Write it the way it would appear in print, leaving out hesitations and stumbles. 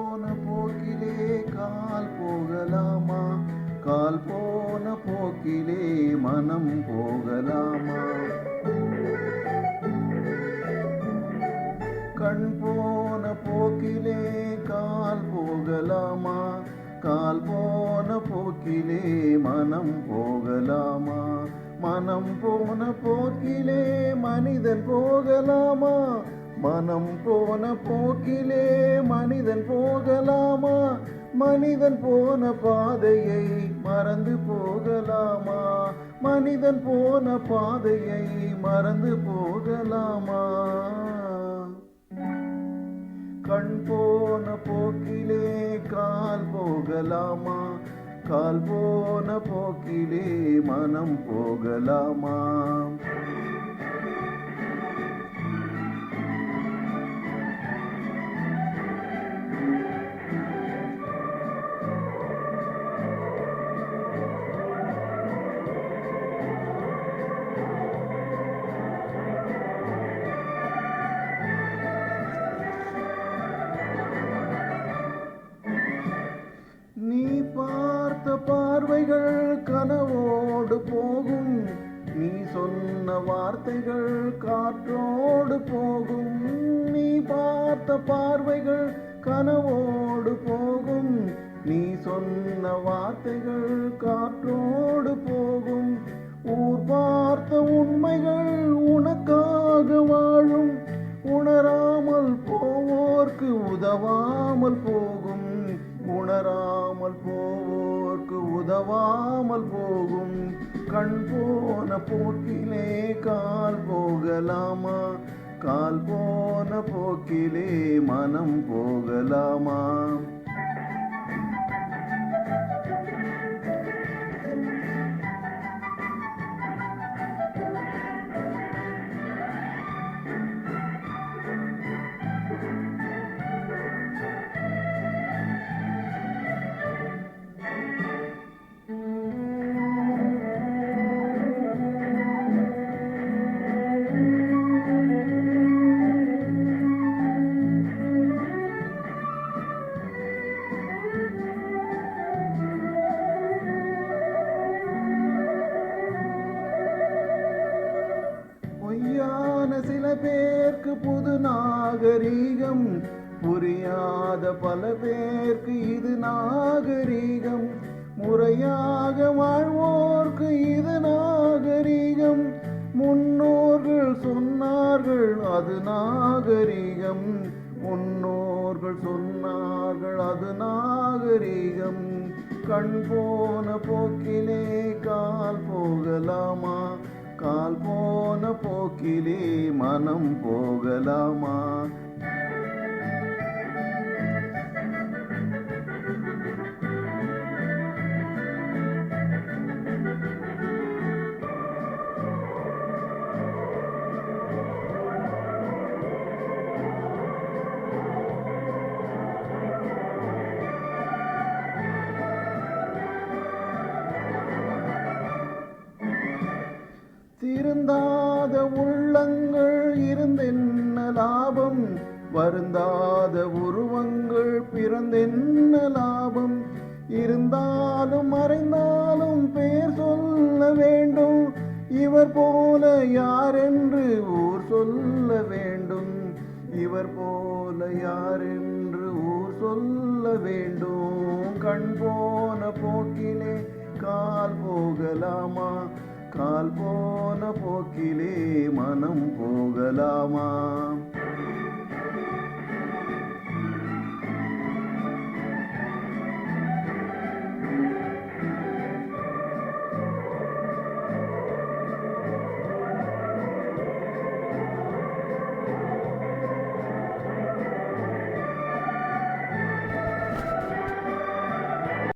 போன போக்கிலே கால் போகலாமா? கால் போன போக்கிலே மனம் போகலாமா? கண் போன போக்கிலே கால் போகலாமா? கால் போன போக்கிலே மனம் போகலாமா? மனம் போன போக்கிலே மனிதன் போகலாமா? மனம் போன போக்கிலே மனிதன் போகலாமா? மனிதன் போன பாதையை மறந்து போகலாமா? மனிதன் போன பாதையை மறந்து போகலாமா? கண் போன போக்கிலே கால் போகலாமா? கால் போன போக்கிலே மனம் போகலாமா? நீ பார்த்த பார்வைகள் கனவோடு போகும். நீ சொன்ன வார்த்தைகள் காற்றோடு போகும். நீ பார்த்த பார்வைகள் கனவோடு போகும். நீ சொன்ன வார்த்தைகள் காற்றோடு போகும். ஊர் பார்த்த உண்மைகள் உனக்காக வாழும். உணராமல் போவோர்க்கு உதவாமல் போகும். உணராமல் போவோர்க்கு உதவாமல் போகும். கண் போன போக்கிலே கால் போகலாமா? கால் போன போக்கிலே மனம் போகலாமா? சில பேருக்கு புது நாகரீகம். புரியாத பல பேருக்கு இது நாகரீகம். முறையாக வாழ்வோர்க்கு இது நாகரீகம். முன்னோர்கள் சொன்னார்கள் அது நாகரீகம். முன்னோர்கள் சொன்னார்கள் அது நாகரீகம். கண் போன போக்கிலே கால் போகலாமா? கால் போன போக்கிலே மனம் போகலாமா? திருந்தாத உள்ளங்கள் இருந்தென்ன லாபம்? வருந்தாத உருவங்கள் பிறந்தென்ன லாபம்? இருந்தாலும் மறைந்தாலும் பெயர் சொல்ல வேண்டும். இவர் போல யாரென்று ஊர் சொல்ல வேண்டும். இவர் போல யாரென்று ஊர் சொல்ல வேண்டும். கண் போன போக்கிலே கால் போகலாமா? கால் போன போக்கிலே மனம் போகலாமா?